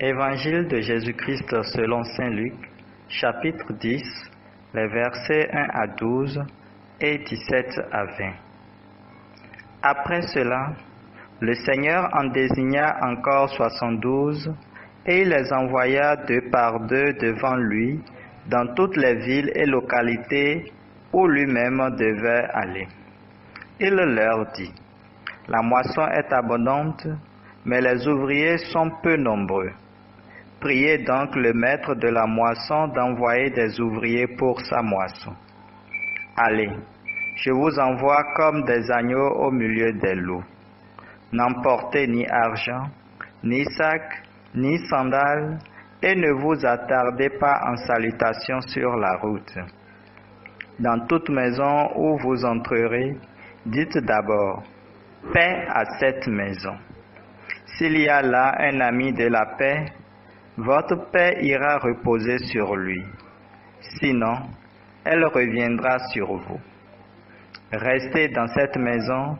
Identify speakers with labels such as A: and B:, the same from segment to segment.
A: Évangile de Jésus-Christ selon saint Luc, chapitre 10, les versets 1 à 12 et 17 à 20. Après cela, le Seigneur en désigna encore 72 et il les envoya deux par deux devant lui dans toutes les villes et localités où lui-même devait aller. Il leur dit: La moisson est abondante, mais les ouvriers sont peu nombreux. Priez donc le maître de la moisson d'envoyer des ouvriers pour sa moisson. Allez, je vous envoie comme des agneaux au milieu des loups. N'emportez ni argent, ni sac, ni sandales, et ne vous attardez pas en salutation sur la route. Dans toute maison où vous entrerez, dites d'abord: paix à cette maison. S'il y a là un ami de la paix, votre paix ira reposer sur lui. Sinon, elle reviendra sur vous. Restez dans cette maison,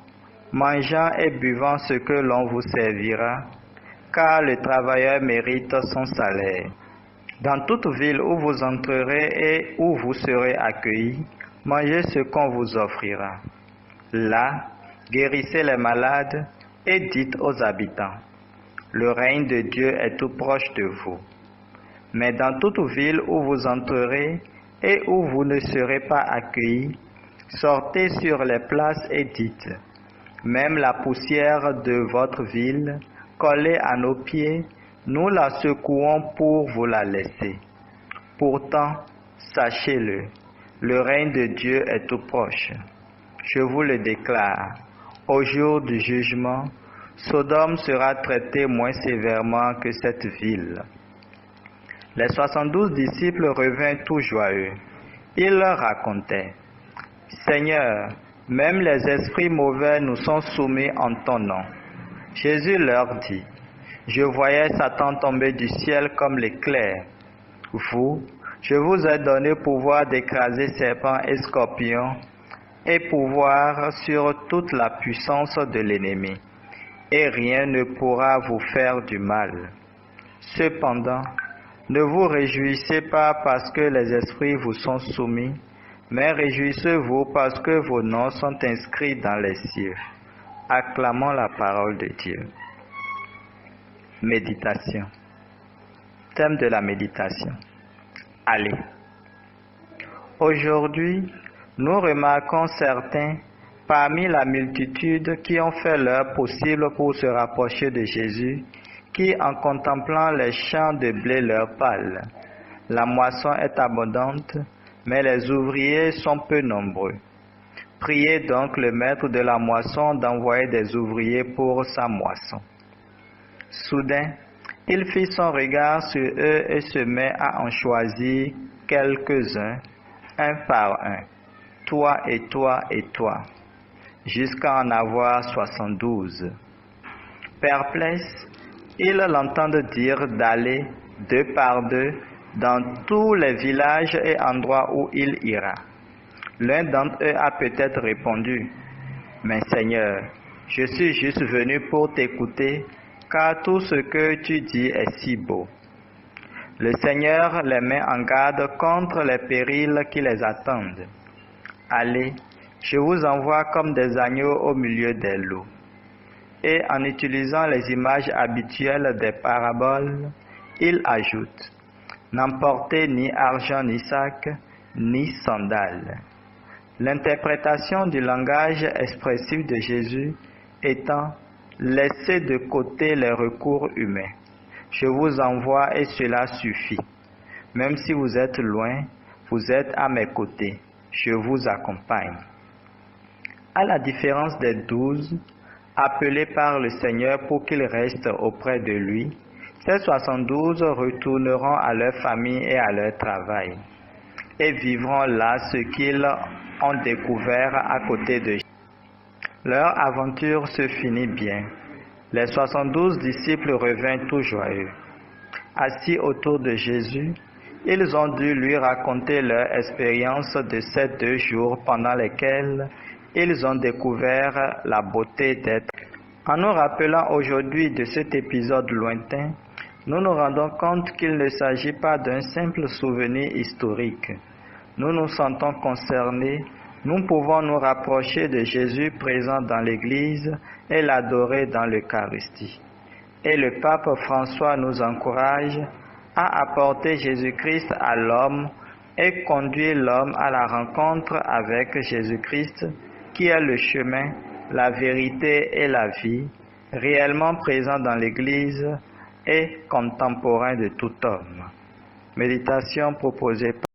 A: mangeant et buvant ce que l'on vous servira, car le travailleur mérite son salaire. Dans toute ville où vous entrerez et où vous serez accueillis, mangez ce qu'on vous offrira. Là, guérissez les malades et dites aux habitants: le règne de Dieu est tout proche de vous. Mais dans toute ville où vous entrerez et où vous ne serez pas accueillis, sortez sur les places et dites: même la poussière de votre ville, collée à nos pieds, nous la secouons pour vous la laisser. Pourtant, sachez-le, le règne de Dieu est tout proche. Je vous le déclare, au jour du jugement, Sodome sera traitée moins sévèrement que cette ville. Les 72 disciples revinrent tout joyeux. Ils leur racontaient: Seigneur, même les esprits mauvais nous sont soumis en ton nom. Jésus leur dit: je voyais Satan tomber du ciel comme l'éclair. Vous, je vous ai donné pouvoir d'écraser serpents et scorpions et pouvoir sur toute la puissance de l'ennemi, et rien ne pourra vous faire du mal. Cependant, ne vous réjouissez pas parce que les esprits vous sont soumis, mais réjouissez-vous parce que vos noms sont inscrits dans les cieux. Acclamons la parole de Dieu. Méditation. Thème de la méditation. Allez. Aujourd'hui, nous remarquons certains parmi la multitude qui ont fait leur possible pour se rapprocher de Jésus, qui, en contemplant les champs de blé, leur parlent. La moisson est abondante, mais les ouvriers sont peu nombreux. Priez donc le maître de la moisson d'envoyer des ouvriers pour sa moisson. Soudain, il fit son regard sur eux et se met à en choisir quelques-uns, un par un, toi et toi et toi, jusqu'à en avoir 72. Perplexe, ils l'entendent dire d'aller deux par deux dans tous les villages et endroits où il ira. L'un d'entre eux a peut-être répondu: mais Seigneur, je suis juste venu pour t'écouter, car tout ce que tu dis est si beau. Le Seigneur les met en garde contre les périls qui les attendent. Allez, je vous envoie comme des agneaux au milieu des loups. Et en utilisant les images habituelles des paraboles, il ajoute: n'emportez ni argent ni sac, ni sandales. L'interprétation du langage expressif de Jésus étant: laissez de côté les recours humains. Je vous envoie et cela suffit. Même si vous êtes loin, vous êtes à mes côtés. Je vous accompagne. À la différence des 12, appelés par le Seigneur pour qu'ils restent auprès de lui, ces 72 retourneront à leur famille et à leur travail, et vivront là ce qu'ils ont découvert à côté de Jésus. Leur aventure se finit bien. Les 72 disciples revinrent tout joyeux. Assis autour de Jésus, ils ont dû lui raconter leur expérience de ces 2 jours pendant lesquels ils ont découvert la beauté d'être. En nous rappelant aujourd'hui de cet épisode lointain, nous nous rendons compte qu'il ne s'agit pas d'un simple souvenir historique. Nous nous sentons concernés, nous pouvons nous rapprocher de Jésus présent dans l'Église et l'adorer dans l'Eucharistie. Et le pape François nous encourage à apporter Jésus-Christ à l'homme et conduire l'homme à la rencontre avec Jésus-Christ, qui est le chemin, la vérité et la vie, réellement présent dans l'Église et contemporain de tout homme. Méditation proposée par